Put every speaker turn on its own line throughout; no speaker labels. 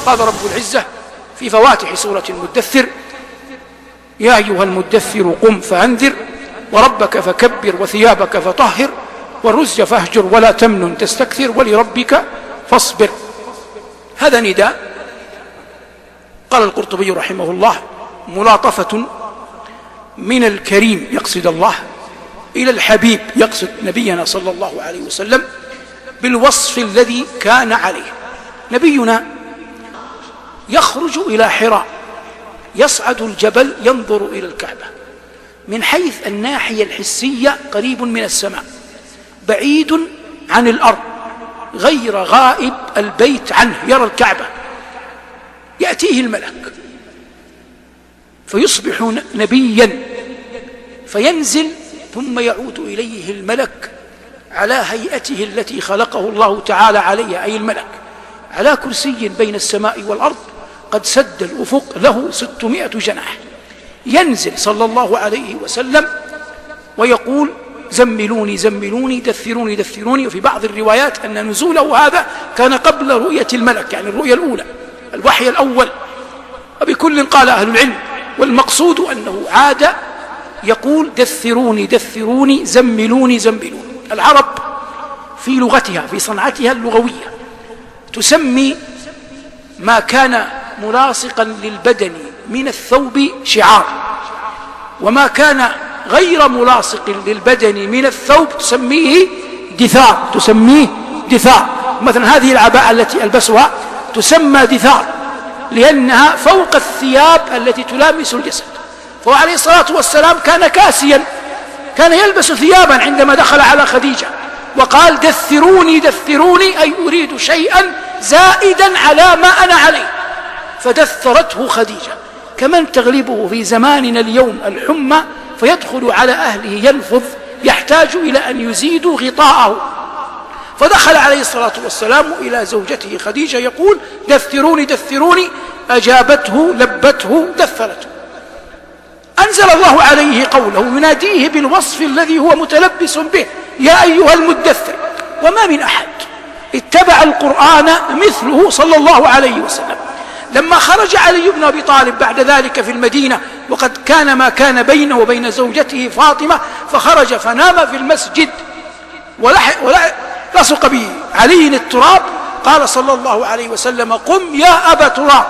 قال رب العزة في فواتح سورة المدثر: يا أيها المدثر قم فأنذر وربك فكبر وثيابك فطهر والرزج فاهجر ولا تمنن تستكثر ولربك فاصبر. هذا نداء، قال القرطبي رحمه الله: ملاطفة من الكريم يقصد الله إلى الحبيب يقصد نبينا صلى الله عليه وسلم بالوصف الذي كان عليه. نبينا يخرج إلى حراء، يصعد الجبل ينظر إلى الكعبة، من حيث الناحية الحسية قريب من السماء بعيد عن الأرض، غير غائب البيت عنه، يرى الكعبة. يأتيه الملك فيصبح نبيا فينزل، ثم يعود إليه الملك على هيئته التي خلقه الله تعالى عليها، أي الملك على كرسي بين السماء والأرض قد سد الأفق له 600 جناح. ينزل صلى الله عليه وسلم ويقول: زملوني زملوني دثروني دثروني. وفي بعض الروايات أن نزوله هذا كان قبل رؤية الملك، يعني الرؤية الأولى، الوحي الأول. وبكل قال أهل العلم، والمقصود أنه عاد يقول: دثروني دثروني زملوني زملوني. العرب في لغتها، في صنعتها اللغوية، تسمي ما كان ملاصقا للبدن من الثوب شعار، وما كان غير ملاصق للبدن من الثوب تسميه دثار، تسميه دثار. مثلا هذه العباءة التي ألبسها تسمى دثار لأنها فوق الثياب التي تلامس الجسد. فهو عليه الصلاة والسلام كان كاسيا، كان يلبس ثيابا عندما دخل على خديجة وقال: دثروني دثروني، أي أريد شيئا زائدا على ما أنا عليه. فدثرته خديجة. كمن تغلبه في زماننا اليوم الحمى فيدخل على أهله يلفظ، يحتاج إلى أن يزيدوا غطاءه. فدخل عليه الصلاة والسلام إلى زوجته خديجة يقول: دثروني دثروني، أجابته لبته دثرته. أنزل الله عليه قوله يناديه بالوصف الذي هو متلبس به: يا أيها المدثر. وما من أحد اتبع القرآن مثله صلى الله عليه وسلم. لما خرج علي بن أبي طالب بعد ذلك في المدينة، وقد كان ما كان بينه وبين زوجته فاطمة، فخرج فنام في المسجد لصق به علي التراب، قال صلى الله عليه وسلم: قم يا أبا تراب،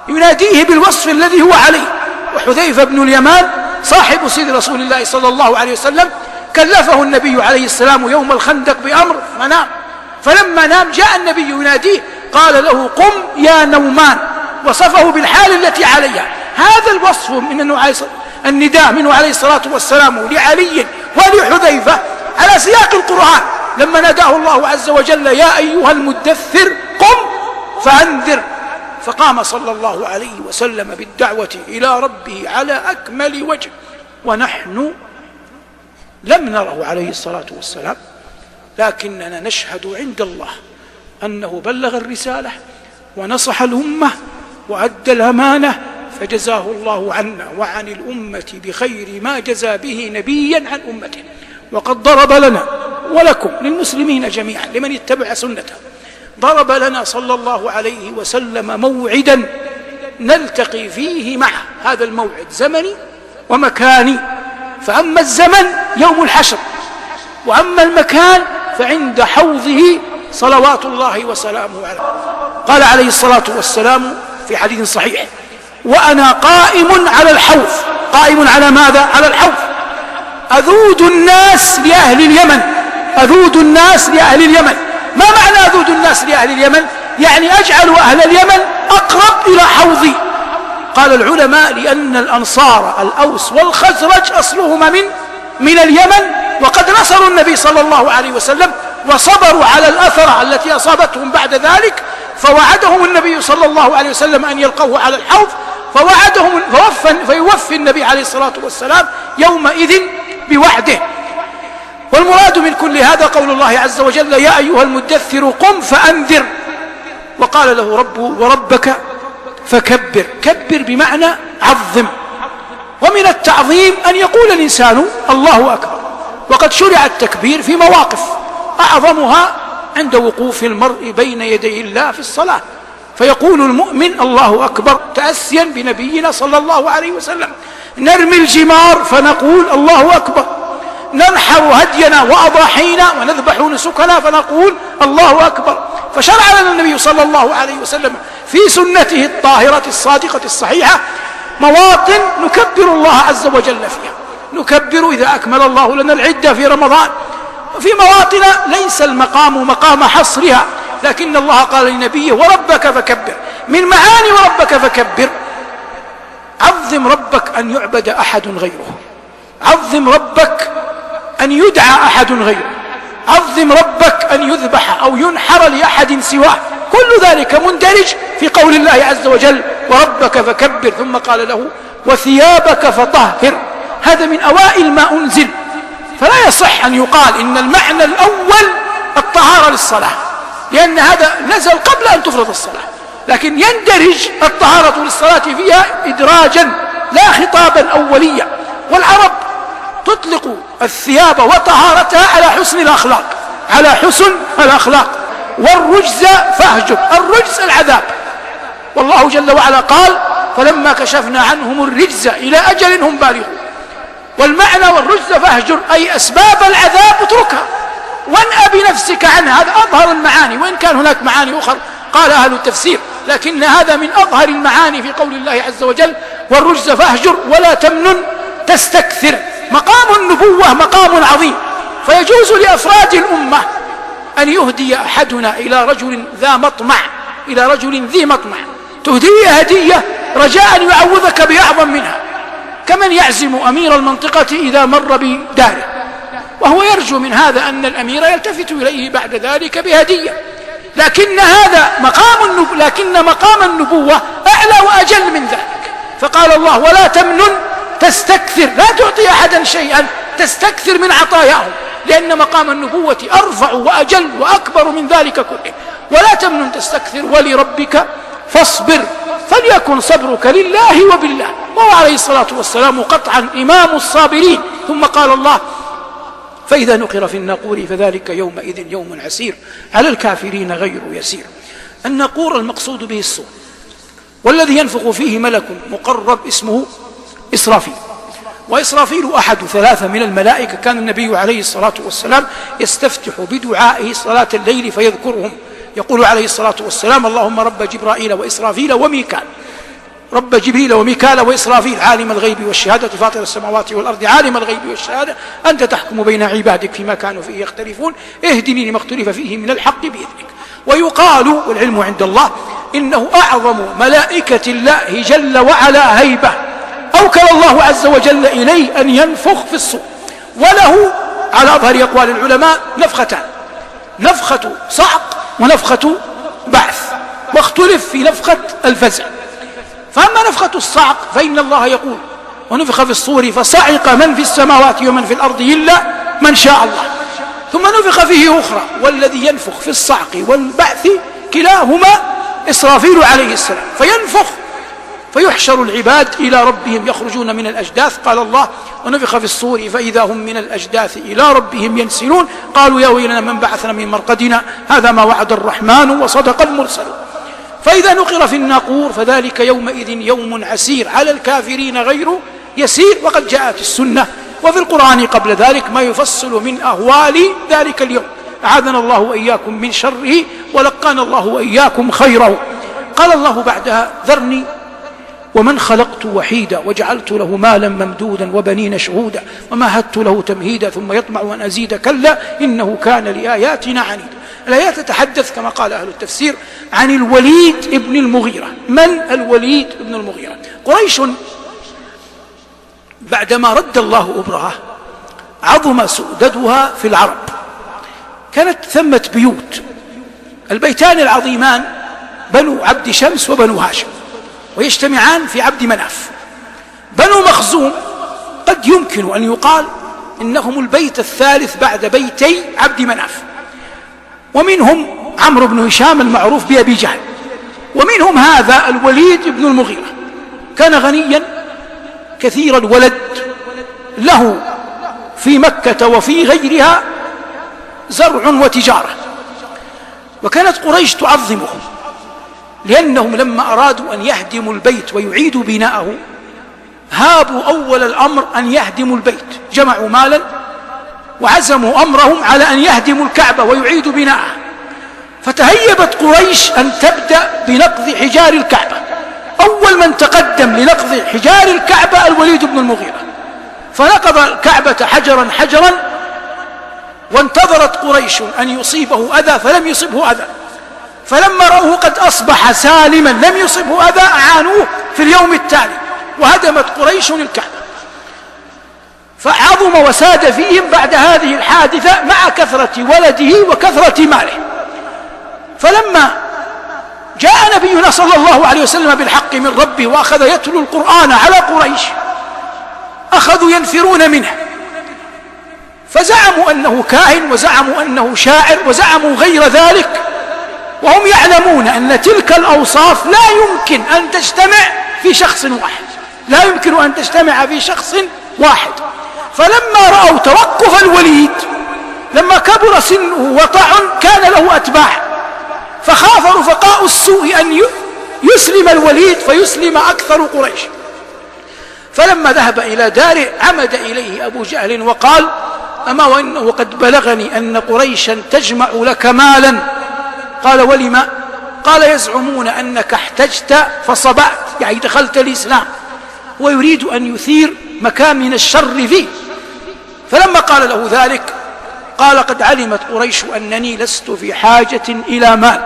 يناديه بالوصف الذي هو عليه. وحذيفة بن اليمان صاحب سيد رسول الله صلى الله عليه وسلم كلفه النبي عليه السلام يوم الخندق بأمر فنام، فلما نام جاء النبي يناديه قال له: قم يا نومان، وصفه بالحال التي عليها. هذا الوصف من النداء منه عليه الصلاة والسلام لعلي ولحذيفة على سياق القرآن، لما ناداه الله عز وجل: يا أيها المدثر قم فأنذر. فقام صلى الله عليه وسلم بالدعوة إلى ربه على أكمل وجه، ونحن لم نره عليه الصلاة والسلام، لكننا نشهد عند الله أنه بلغ الرسالة ونصح الأمة وأدى الأمانة، فجزاه الله عنا وعن الأمة بخير ما جزى به نبيا عن أمته. وقد ضرب لنا ولكم للمسلمين جميعا لمن اتبع سنته، ضرب لنا صلى الله عليه وسلم موعدا نلتقي فيه معه. هذا الموعد زمني ومكاني، فأما الزمن يوم الحشر، وأما المكان فعند حوضه صلوات الله وسلامه عليه. قال عليه الصلاة والسلام في حديث صحيح: وأنا قائم على الحوض. قائم على ماذا؟ على الحوض. أذود الناس لأهل اليمن، أذود الناس لأهل اليمن. ما معنى أذود الناس لأهل اليمن؟ يعني أجعل أهل اليمن أقرب إلى حوضي. قال العلماء: لأن الأنصار الأوس والخزرج أصلهما من اليمن، وقد نصروا النبي صلى الله عليه وسلم وصبروا على الأثر التي أصابتهم بعد ذلك، فوعدهم النبي صلى الله عليه وسلم أن يلقوه على الحوض، فوعدهم فيوفي النبي عليه الصلاة والسلام يومئذ بوعده. والمراد من كل هذا قول الله عز وجل: يا أيها المدثر قم فأنذر. وقال له ربه: وربك فكبر. كبر بمعنى عظم. ومن التعظيم أن يقول الإنسان الله أكبر، وقد شرع التكبير في مواقف، أعظمها عند وقوف المرء بين يدي الله في الصلاة، فيقول المؤمن الله أكبر تأسيا بنبينا صلى الله عليه وسلم. نرمي الجمار فنقول الله أكبر، ننحر هدينا وأضاحينا ونذبح نسكنا فنقول الله أكبر. فشرع لنا النبي صلى الله عليه وسلم في سنته الطاهرة الصادقة الصحيحة مواطن نكبر الله عز وجل فيها، نكبر إذا أكمل الله لنا العدة في رمضان. وفي مواطن ليس المقام مقام حصرها، لكن الله قال لنبيه وربك فكبر، من معاني وربك فكبر عظم ربك أن يعبد أحد غيره، عظم ربك أن يدعى أحد غيره، عظم ربك أن يذبح أو ينحر لأحد سواه، كل ذلك مندرج في قول الله عز وجل وربك فكبر. ثم قال له وثيابك فطهر، هذا من أوائل ما أنزل، فلا يصح أن يقال إن المعنى الأول الطهارة للصلاة، لأن هذا نزل قبل أن تفرض الصلاة، لكن يندرج الطهارة للصلاة فيها إدراجا لا خطابا أوليا. والعرب تطلق الثياب وطهارتها على حسن الأخلاق، على حسن الأخلاق. والرجز فاهجر، الرجز العذاب، والله جل وعلا قال فلما كشفنا عنهم الرجز إلى أجل هم بالغون. والمعنى والرجز فاهجر أي أسباب العذاب اتركها وانأ بنفسك عنها، هذا أظهر المعاني، وإن كان هناك معاني أخرى قال أهل التفسير، لكن هذا من أظهر المعاني في قول الله عز وجل والرجز فاهجر ولا تمنن تستكثر. مقام النبوة مقام عظيم، فيجوز لأفراد الأمة أن يهدي أحدنا إلى رجل ذا مطمع، إلى رجل ذي مطمع، تهديه هدية رجاء يعوذك بأعظم منها، كمن يعزم أمير المنطقة إذا مر بداره وهو يرجو من هذا أن الأمير يلتفت إليه بعد ذلك بهدية، لكن هذا مقام النبوة أعلى وأجل من ذلك. فقال الله ولا تمنن تستكثر، لا تعطي أحدا شيئا تستكثر من عطاياهم، لأن مقام النبوة أرفع وأجل وأكبر من ذلك كله. ولا تمنن تستكثر ولربك فاصبر فليكن صبرك لله وبالله، وهو عليه الصلاة والسلام قطعا إمام الصابرين. ثم قال الله فإذا نقر في الناقور فذلك يومئذ يوم عسير على الكافرين غير يسير. الناقور المقصود به الصور، والذي ينفخ فيه ملك مقرب اسمه إسرافيل، وإسرافيل أحد ثلاثة من الملائكة. كان النبي عليه الصلاة والسلام يستفتح بدعائه صلاة الليل فيذكرهم، يقول عليه الصلاة والسلام اللهم رب جبرائيل وإسرافيل وميكال، رب جبريل وميكال وإسرافيل عالم الغيب والشهادة فاطر السماوات والأرض عالم الغيب والشهادة أنت تحكم بين عبادك فيما كانوا فيه يختلفون اهدني لما اختلف فيه من الحق بإذنك. ويقال والعلم عند الله إنه أعظم ملائكة الله جل وعلا هيبة أوكل الله عز وجل إليه أن ينفخ في الصور، وله على أظهر أقوال العلماء نفختان، نفخة صعق ونفخة بعث، واختلف في نفخة الفزع. فأما نفخة الصعق فإن الله يقول ونفخ في الصور فصعق من في السماوات ومن في الأرض إلا من شاء الله. ثم نفخ فيه أخرى، والذي ينفخ في الصعق والبعث كلاهما إسرافيل عليه السلام، فينفخ فيحشر العباد إلى ربهم يخرجون من الأجداث. قال الله ونفخ في الصور فإذا هم من الأجداث إلى ربهم ينسلون قالوا يا ويلنا من بعثنا من مرقدنا هذا ما وعد الرحمن وصدق المرسلون. فإذا نقر في الناقور فذلك يومئذ يوم عسير على الكافرين غير يسير. وقد جاءت السنة وفي القرآن قبل ذلك ما يفصل من أهوال ذلك اليوم، أعاذنا الله وإياكم من شره ولقانا الله وإياكم خيره. قال الله بعدها ذرني ومن خلقت وحيدا وجعلت له مالا ممدودا وبنين شهودا ومهدت له تمهيدا ثم يطمع أن أزيد كلا إنه كان لآياتنا عنيدا. الآيات تتحدث كما قال أهل التفسير عن الوليد ابن المغيرة. من الوليد ابن المغيرة؟ قريش بعدما رد الله أبرهة عظم سؤددها في العرب، كانت ثمة بيوت، البيتان العظيمان بنو عبد شمس وبنو هاشم، ويجتمعان في عبد مناف. بنو مخزوم قد يمكن أن يقال إنهم البيت الثالث بعد بيتي عبد مناف، ومنهم عمرو بن هشام المعروف بأبي جهل، ومنهم هذا الوليد بن المغيرة. كان غنيا كثير الولد، له في مكة وفي غيرها زرع وتجارة، وكانت قريش تعظمه لأنهم لما أرادوا أن يهدموا البيت ويعيدوا بناءه هابوا أول الأمر أن يهدموا البيت، جمعوا مالا وعزموا أمرهم على أن يهدموا الكعبة ويعيدوا بناءها، فتهيبت قريش أن تبدأ بنقض حجار الكعبة. أول من تقدم لنقض حجار الكعبة الوليد بن المغيرة، فنقض الكعبة حجرا حجرا، وانتظرت قريش أن يصيبه أذى فلم يصبه أذى، فلما رأوه قد أصبح سالما لم يصبه أذى أعانوه في اليوم التالي وهدمت قريش الكعبة. فعظم وساد فيهم بعد هذه الحادثة مع كثرة ولده وكثرة ماله. فلما جاء نبينا صلى الله عليه وسلم بالحق من ربه وأخذ يتلو القرآن على قريش أخذوا ينفرون منه، فزعموا أنه كاهن وزعموا أنه شاعر وزعموا غير ذلك، وهم يعلمون أن تلك الأوصاف لا يمكن أن تجتمع في شخص واحد، لا يمكن أن تجتمع في شخص واحد. فلما رأوا توقف الوليد لما كبر سنه وطعن كان له أتباع، فخاف رفقاء السوء أن يسلم الوليد فيسلم أكثر قريش. فلما ذهب إلى داره عمد إليه أبو جهل وقال: أما وإنه قد بلغني أن قريشا تجمع لك مالا. قال: ولما؟ قال: يزعمون أنك احتجت فصبعت، يعني دخلت الإسلام، ويريد أن يثير مكامن الشر فيه. فلما قال له ذلك قال: قد علمت قريش أنني لست في حاجة إلى مال.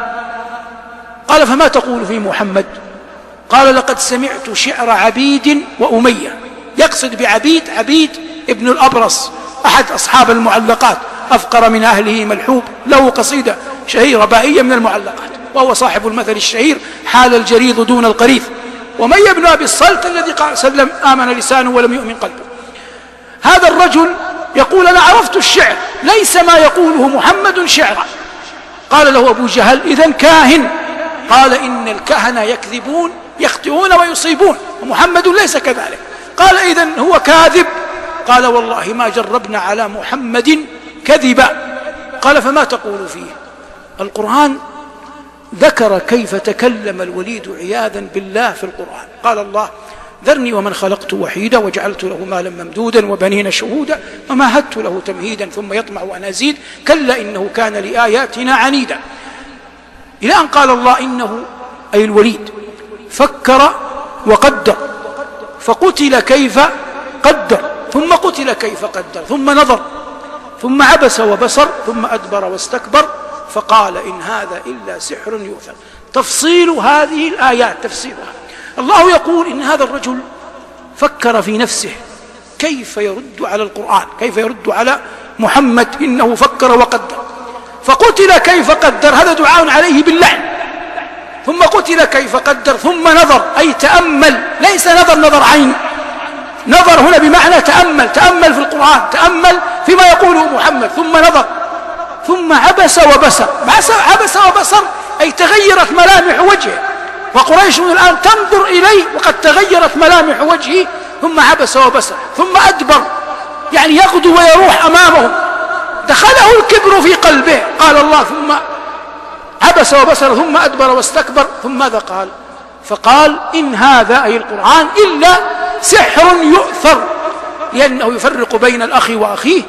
قال: فما تقول في محمد؟ قال: لقد سمعت شعر عبيد وأمية. يقصد بعبيد عبيد ابن الأبرص أحد أصحاب المعلقات، أفقر من أهله ملحوب، له قصيدة شهيرة بائية من المعلقات، وهو صاحب المثل الشهير: حال الجريد دون القريث. ومية بن أبي الصلت الذي قال سلم آمن لسانه ولم يؤمن قلبه. هذا الرجل يقول: أنا عرفت الشعر، ليس ما يقوله محمد شعرا. قال له أبو جهل: إذن كاهن. قال: إن الكهنة يكذبون يخطئون ويصيبون، ومحمد ليس كذلك. قال: إذن هو كاذب. قال: والله ما جربنا على محمد كذبا. قال: فما تقول فيه؟ القرآن ذكر كيف تكلم الوليد عياذا بالله في القرآن. قال الله: ذرني ومن خلقت وحيدا وجعلت له مالا ممدودا وبنين شهودا ومهدت له تمهيدا ثم يطمع أن أزيد كلا إنه كان لآياتنا عنيدا، إلى أن قال الله: إنه أي الوليد فكر وقدر فقتل كيف قدر ثم قتل كيف قدر ثم نظر ثم عبس وبصر ثم أدبر واستكبر فقال إن هذا إلا سحر يؤثر. تفصيل هذه الآيات تفسيرها. الله يقول إن هذا الرجل فكر في نفسه كيف يرد على القرآن، كيف يرد على محمد، إنه فكر وقدر فقتل كيف قدر، هذا دعاء عليه باللعن. ثم قتل كيف قدر ثم نظر، أي تأمل، ليس نظر عين، نظر هنا بمعنى تأمل في القرآن، تأمل فيما يقوله محمد. ثم نظر ثم عبس وبصر. عبس وبصر أي تغيرت ملامح وجهه، وقريش الآن تنظر إليه وقد تغيرت ملامح وجهه. ثم عبس وبصر ثم أدبر، يعني يغدو ويروح أمامهم، دخله الكبر في قلبه. قال الله: ثم عبس وبصر ثم أدبر واستكبر. ثم ماذا قال؟ فقال إن هذا أي القرآن إلا سحر يؤثر، لأنه يفرق بين الأخ وأخيه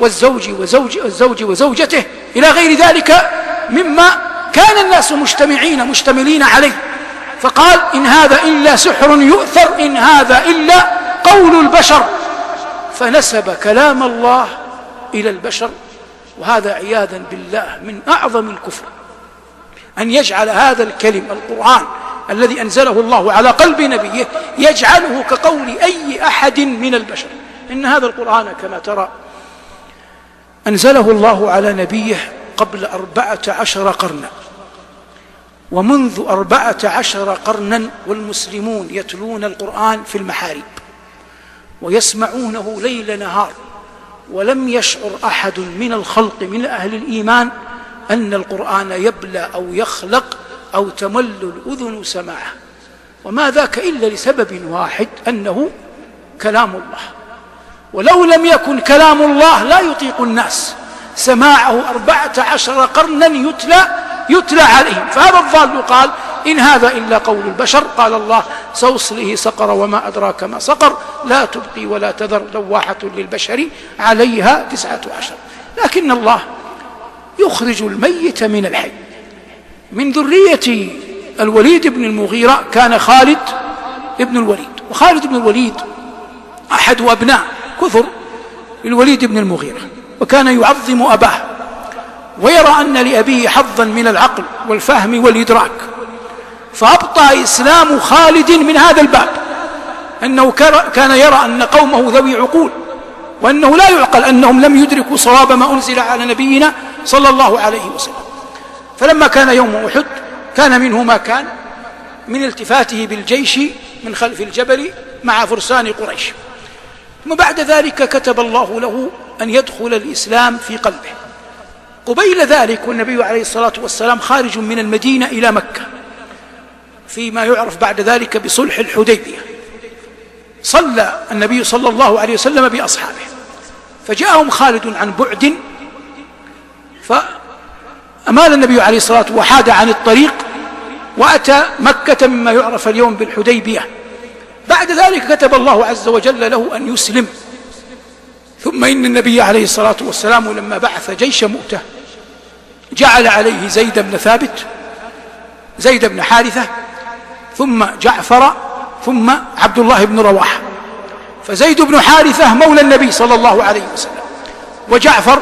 والزوج وزوجته إلى غير ذلك مما كان الناس مشتملين عليه. فقال إن هذا إلا سحر يؤثر، إن هذا إلا قول البشر، فنسب كلام الله إلى البشر. وهذا عياذا بالله من أعظم الكفر، أن يجعل هذا الكلم القرآن الذي أنزله الله على قلب نبيه يجعله كقول أي أحد من البشر. إن هذا القرآن كما ترى أنزله الله على نبيه قبل 14 قرنا، ومنذ 14 قرنا والمسلمون يتلون القرآن في المحاريب ويسمعونه ليل نهار، ولم يشعر أحد من الخلق من أهل الإيمان أن القرآن يبلى أو يخلق أو تمل الأذن سماعه، وما ذاك إلا لسبب واحد، أنه كلام الله. ولو لم يكن كلام الله لا يطيق الناس سماعه 14 قرنا يتلى عليهم. فهذا الضال قال إن هذا إلا قول البشر. قال الله: سأصليه سقر وما أدراك ما سقر لا تبقي ولا تذر لواحة للبشر عليها 19. لكن الله يخرج الميت من الحي. من ذرية الوليد بن المغيرة كان خالد بن الوليد، وخالد بن الوليد أحد أبناء كثر الوليد بن المغيرة، وكان يعظم أباه ويرى أن لأبيه حظا من العقل والفهم والإدراك، فأبطأ إسلام خالد من هذا الباب، أنه كان يرى أن قومه ذوي عقول، وأنه لا يعقل أنهم لم يدركوا صواب ما أنزل على نبينا صلى الله عليه وسلم. فلما كان يوم أحد كان منه ما كان من التفاته بالجيش من خلف الجبل مع فرسان قريش. ثم بعد ذلك كتب الله له أن يدخل الإسلام في قلبه. قبيل ذلك والنبي عليه الصلاة والسلام خارج من المدينة إلى مكة فيما يعرف بعد ذلك بصلح الحديبية. صلى النبي صلى الله عليه وسلم بأصحابه، فجاءهم خالد عن بعد، فأمال النبي عليه الصلاة والسلام وحاد عن الطريق وأتى مكة مما يعرف اليوم بالحديبية. بعد ذلك كتب الله عز وجل له أن يسلم. ثم إن النبي عليه الصلاة والسلام لما بعث جيش مؤتة جعل عليه زيد بن ثابت، زيد بن حارثة، ثم جعفر، ثم عبد الله بن رواحة. فزيد بن حارثة مولى النبي صلى الله عليه وسلم، وجعفر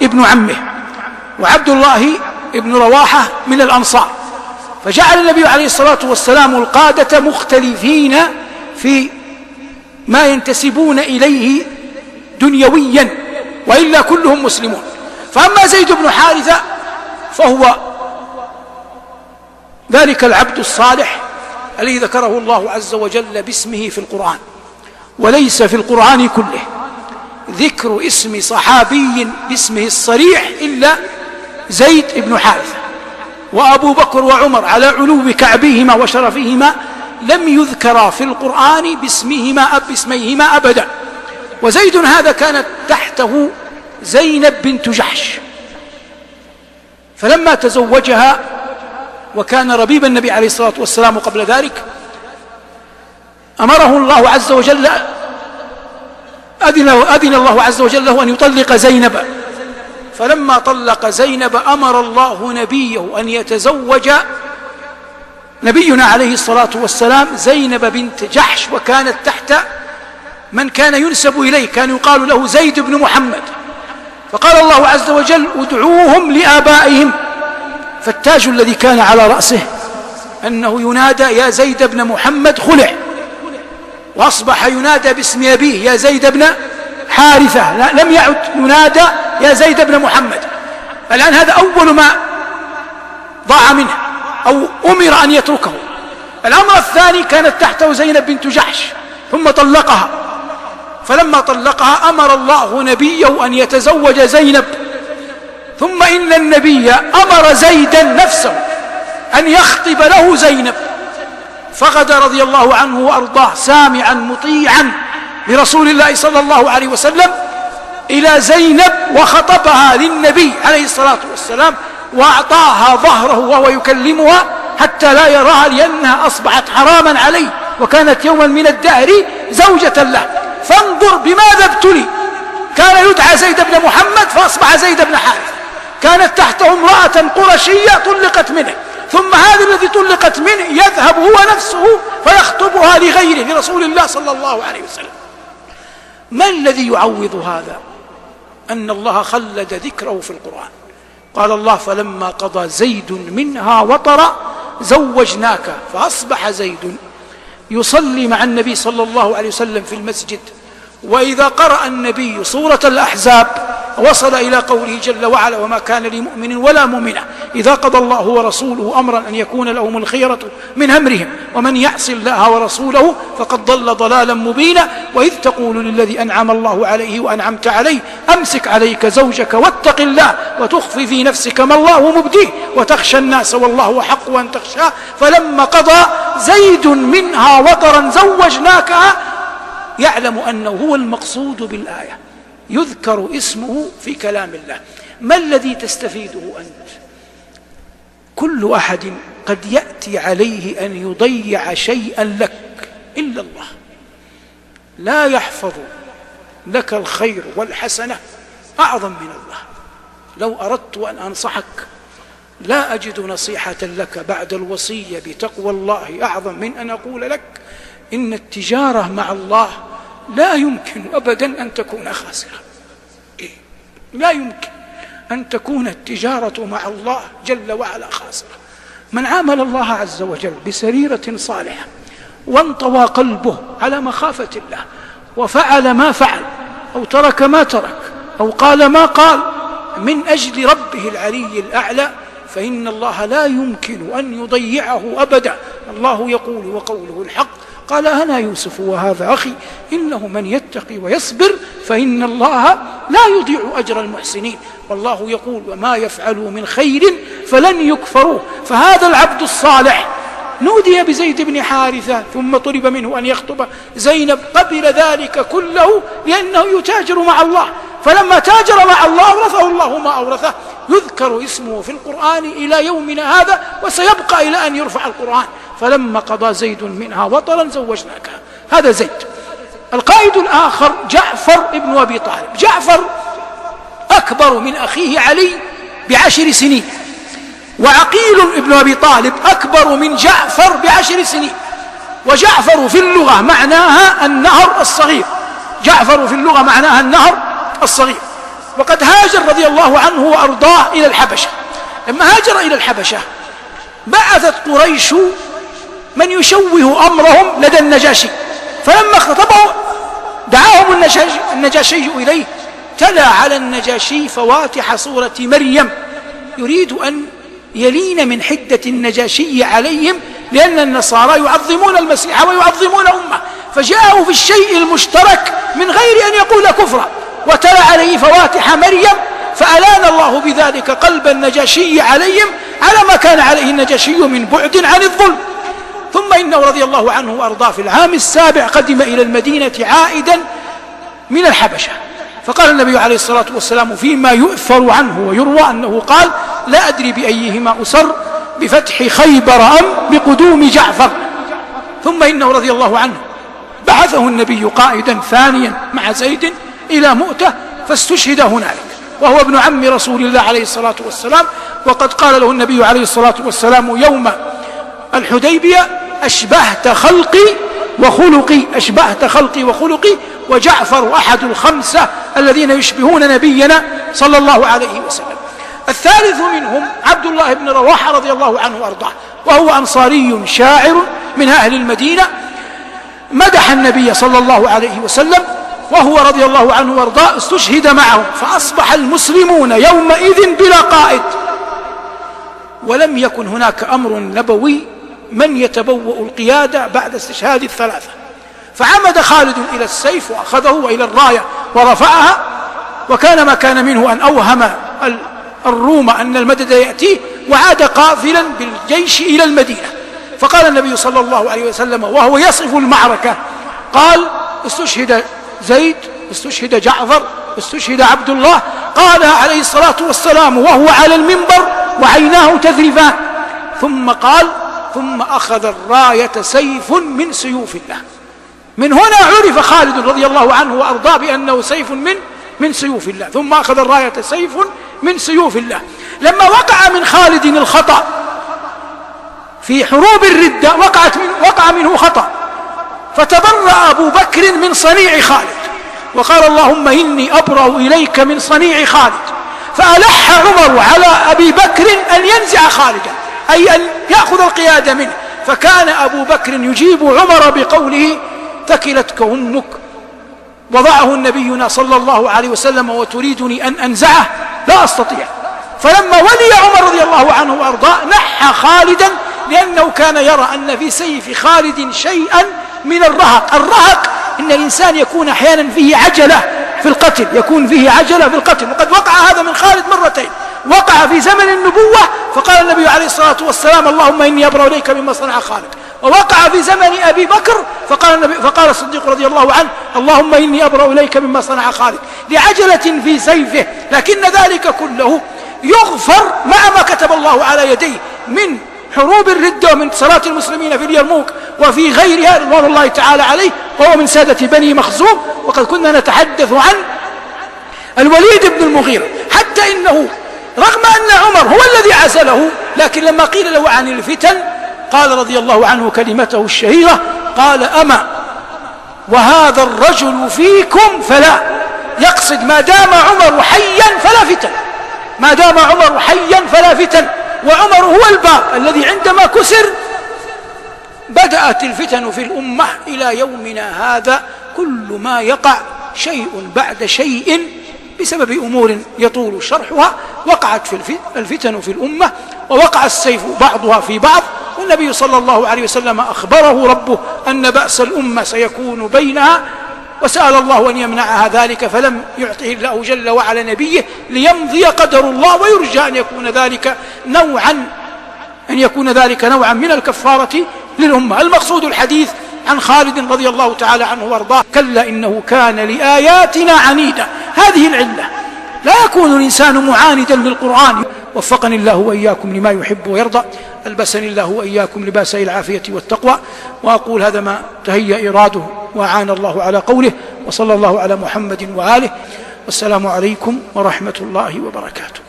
ابن عمه، وعبد الله ابن رواحة من الأنصار. فجعل النبي عليه الصلاة والسلام القادة مختلفين في ما ينتسبون إليه دنيويا، وإلا كلهم مسلمون. فأما زيد بن حارثة فهو ذلك العبد الصالح الذي ذكره الله عز وجل باسمه في القرآن، وليس في القرآن كله ذكر اسم صحابي باسمه الصريح إلا زيد بن حارثة. وأبو بكر وعمر على علو كعبهما وشرفهما لم يذكرا في القرآن باسميهما أبدا. وزيد هذا كانت تحته زينب بنت جحش، فلما تزوجها وكان ربيب النبي عليه الصلاة والسلام قبل ذلك أمره الله عز وجل، أذن الله عز وجل له أن يطلق زينب. فلما طلق زينب أمر الله نبيه أن يتزوج نبينا عليه الصلاة والسلام زينب بنت جحش، وكانت تحت من كان ينسب إليه، كان يقال له زيد بن محمد. فقال الله عز وجل: ادعوهم لآبائهم. فالتاج الذي كان على رأسه أنه ينادى يا زيد بن محمد خلع، وأصبح ينادى باسم أبيه يا زيد بن حارثة، لم يعد ينادى يا زيد بن محمد. الآن هذا أول ما ضاع منه أو أمر أن يتركه. الأمر الثاني كانت تحته زينب بنت جحش ثم طلقها، فلما طلقها أمر الله نبيه أن يتزوج زينب. ثم إن النبي أمر زيدا نفسه أن يخطب له زينب، فغدا رضي الله عنه وأرضاه سامعا مطيعا لرسول الله صلى الله عليه وسلم إلى زينب، وخطبها للنبي عليه الصلاة والسلام، وأعطاها ظهره وهو يكلمها حتى لا يراها، لأنها أصبحت حراما عليه، وكانت يوما من الدهر زوجة له. فانظر بماذا ابتلي. كان يدعى زيد بن محمد فأصبح زيد بن حارثة، كانت تحته امرأة قرشية طلقت منه، ثم هذا الذي طلقت منه يذهب هو نفسه فيخطبها لغيره، لرسول الله صلى الله عليه وسلم. ما الذي يعوض هذا؟ أن الله خلد ذكره في القرآن. قال الله: فلما قضى زيد منها وطرا زوجناك. فأصبح زيد يصلي مع النبي صلى الله عليه وسلم في المسجد، وإذا قرأ النبي سورة الأحزاب وصل إلى قوله جل وعلا: وما كان لمؤمن ولا مؤمنة إذا قضى الله ورسوله أمرا أن يكون لهم الخيرة من أمرهم ومن يعص الله ورسوله فقد ضل ضلالا مبينا. وإذ تقول للذي أنعم الله عليه وأنعمت عليه أمسك عليك زوجك واتق الله وتخفي في نفسك ما الله مبديه وتخشى الناس والله أحق أن تخشاه. فلما قضى زيد منها وطرا زوجناكها، يعلم أنه هو المقصود بالآية، يذكر اسمه في كلام الله. ما الذي تستفيده أنت؟ كل أحد قد يأتي عليه أن يضيع شيئا لك إلا الله. لا يحفظ لك الخير والحسنة أعظم من الله. لو أردت أن أنصحك لا أجد نصيحة لك بعد الوصية بتقوى الله أعظم من أن أقول لك إن التجارة مع الله لا يمكن أبدا أن تكون خاسرة. لا يمكن أن تكون التجارة مع الله جل وعلا خاسرة. من عامل الله عز وجل بسريرة صالحة وانطوى قلبه على مخافة الله وفعل ما فعل أو ترك ما ترك أو قال ما قال من أجل ربه العلي الأعلى، فإن الله لا يمكن أن يضيعه أبدا. الله يقول وقوله الحق، قال أنا يوسف وهذا أخي إنه من يتقي ويصبر فإن الله لا يضيع أجر المحسنين. والله يقول وما يفعلوا من خير فلن يكفروه. فهذا العبد الصالح نودي بزيد بن حارثة ثم طلب منه أن يخطب زينب، قبل ذلك كله لأنه يتاجر مع الله. فلما تاجر مع الله أورثه الله ما أورثه، يذكر اسمه في القرآن إلى يومنا هذا وسيبقى إلى أن يرفع القرآن. فلما قضى زيد منها وطرا زوجناكها. هذا زيد. القائد الآخر جعفر ابن أبي طالب. جعفر أكبر من أخيه علي ب10 سنين، وعقيل ابن أبي طالب أكبر من جعفر ب10 سنين. وجعفر في اللغة معناها النهر الصغير. جعفر في اللغة معناها النهر الصغير. وقد هاجر رضي الله عنه وأرضاه إلى الحبشة. لما هاجر إلى الحبشة بعثت قريش من يشوه أمرهم لدى النجاشي، فلما خطبه دعاهم النجاشي إليه، تلا على النجاشي فواتح سورة مريم يريد أن يلين من حدة النجاشي عليهم، لأن النصارى يعظمون المسيح ويعظمون أمه، فجاءوا في الشيء المشترك من غير أن يقول كفرا، وتلا عليه فواتح مريم، فألان الله بذلك قلب النجاشي عليهم على ما كان عليه النجاشي من بعد عن الظلم. ثم إنه رضي الله عنه وأرضاه في العام 7 قدم إلى المدينة عائدا من الحبشة، فقال النبي عليه الصلاة والسلام فيما يؤثر عنه ويروى أنه قال لا أدري بأيهما أسر، بفتح خيبر أم بقدوم جعفر. ثم إنه رضي الله عنه بعثه النبي قائدا ثانيا مع زيد إلى مؤتة فاستشهد هنالك، وهو ابن عم رسول الله عليه الصلاة والسلام. وقد قال له النبي عليه الصلاة والسلام يوم الحديبية أشبهت خلقي وخلقي، أشبهت خلقي وخلقي. وجعفر أحد ال5 الذين يشبهون نبينا صلى الله عليه وسلم. الثالث منهم عبد الله بن رواحة رضي الله عنه وأرضاه، وهو أنصاري شاعر من أهل المدينة، مدح النبي صلى الله عليه وسلم، وهو رضي الله عنه وأرضاه استشهد معه، فأصبح المسلمون يومئذ بلا قائد، ولم يكن هناك أمر نبوي من يتبوأ القيادة بعد استشهاد ال3. فعمد خالد إلى السيف وأخذه وإلى الراية ورفعها، وكان ما كان منه أن أوهم الروم أن المدد يأتيه، وعاد قافلا بالجيش إلى المدينة. فقال النبي صلى الله عليه وسلم وهو يصف المعركة، قال استشهد زيد، استشهد جعفر، استشهد عبد الله، قالها عليه الصلاة والسلام وهو على المنبر وعيناه تذرفان، ثم قال ثم أخذ الراية سيف من سيوف الله. من هنا عرف خالد رضي الله عنه وأرضاه بأنه سيف من سيوف الله. ثم أخذ الراية سيف من سيوف الله. لما وقع من خالد الخطأ في حروب الردة، وقع منه خطأ، فتبرأ أبو بكر من صنيع خالد وقال اللهم إني أبرأ إليك من صنيع خالد، فألح عمر على أبي بكر أن ينزع خالدا، أي أن يأخذ القيادة منه. فكان أبو بكر يجيب عمر بقوله ثكلتك أمك، وضعه نبينا صلى الله عليه وسلم وتريدني أن أنزعه لا أستطيع. فلما ولي عمر رضي الله عنه وأرضاه نحى خالدا، لأنه كان يرى أن في سيف خالد شيئا من الرهق. الرهق إن الإنسان يكون أحيانا فيه عجلة في القتل، يكون فيه عجلة في القتل، وقد وقع هذا من خالد مرتين. وقع في زمن النبوة فقال النبي عليه الصلاة والسلام اللهم إني أبرأ إليك مما صنع خالد، ووقع في زمن أبي بكر فقال الصديق رضي الله عنه اللهم إني أبرأ إليك مما صنع خالد، لعجلة في سيفه. لكن ذلك كله يغفر مع ما كتب الله على يديه من حروب الردة ومن انتصارات المسلمين في اليرموك وفي غيرها رضوان الله تعالى عليه، وهو من سادة بني مخزوم. وقد كنا نتحدث عن الوليد بن المغيرة، حتى إنه رغم أن عمر هو الذي عزله، لكن لما قيل له عن الفتن قال رضي الله عنه كلمته الشهيرة، قال: أما وهذا الرجل فيكم فلا، يقصد ما دام عمر حيا فلا فتن، ما دام عمر حيا فلا فتن. وعمر هو الباب الذي عندما كسر بدأت الفتن في الأمة إلى يومنا هذا، كل ما يقع شيء بعد شيء بسبب أمور يطول شرحها. وقعت الفتن في الأمة، ووقع السيف بعضها في بعض، والنبي صلى الله عليه وسلم أخبره ربه أن بأس الأمة سيكون بينها، وسأل الله أن يمنعها ذلك، فلم يعطه الله جل وعلا نبيه ليمضي قدر الله، ويرجى أن يكون ذلك نوعا من الكفارة للأمة. المقصود الحديث عن خالد رضي الله تعالى عنه وارضاه: كلا إنه كان لآياتنا عنيدا. هذه العلة، لا يكون الإنسان معاندا للقرآن. وفقني الله وإياكم لما يحب ويرضى، ألبسني الله وإياكم لباس العافية والتقوى. وأقول هذا ما تهيأ إراده وأعان الله على قوله، وصلى الله على محمد وآله، والسلام عليكم ورحمة الله وبركاته.